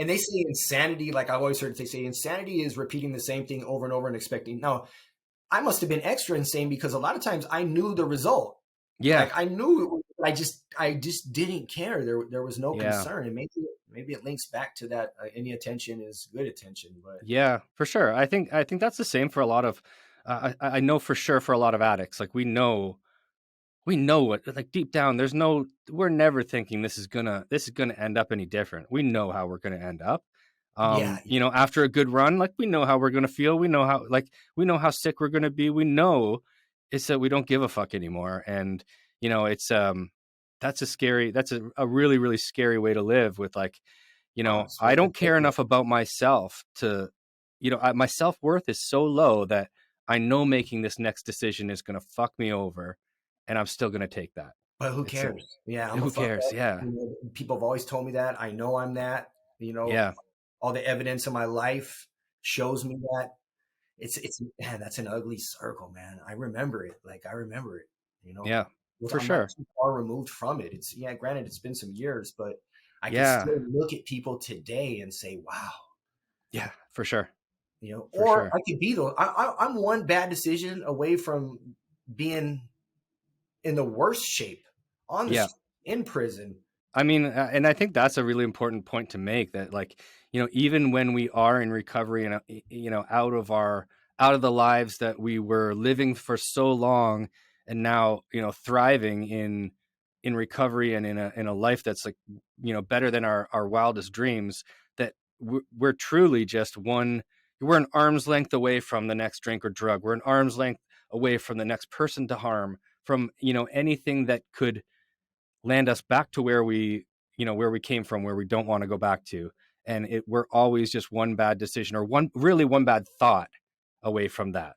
And they say insanity, like I always heard they say, insanity is repeating the same thing over and over and expecting. Now, I must have been extra insane because a lot of times I knew the result. Yeah. Like I knew, I just didn't care. There was no Yeah. concern, and maybe it links back to that. Any attention is good attention, but Yeah, for sure. I think that's the same for a lot of I know for sure for a lot of addicts. Like we know what, like deep down we're never thinking this is gonna end up any different. We know how we're gonna end up. yeah, After a good run, like we know how we're gonna feel. We know how sick we're gonna be. We know it's that we don't give a fuck anymore. And it's that's a really, really scary way to live with, like, it's I really don't care addictive. enough about myself to, my self-worth is so low that I know making this next decision is going to fuck me over, and I'm still going to take that. But who It's cares? Yeah, I'm a Who fuck cares? up. Yeah. People have always told me that. I know I'm that. You know, Yeah. all the evidence in my life shows me that. It's man, that's an ugly circle, man. I remember it. Like I remember it. You know, Yeah, for I'm not sure. too far removed from it. It's yeah, granted, it's been some years, but I can Yeah. still look at people today and say, "Wow," Yeah, for sure. you know. For Or sure. I could be though. I'm one bad decision away from being in the worst shape on the Yeah. street, in prison. I mean, and I think that's a really important point to make, that, like, even when we are in recovery and, out of the lives that we were living for so long, and now, thriving in recovery and in a life that's, like, better than our wildest dreams, that we're truly just we're an arm's length away from the next drink or drug. We're an arm's length away from the next person to harm, from, anything that could land us back to where we came from, where we don't want to go back to. And we're always just one bad decision, or one bad thought away from that.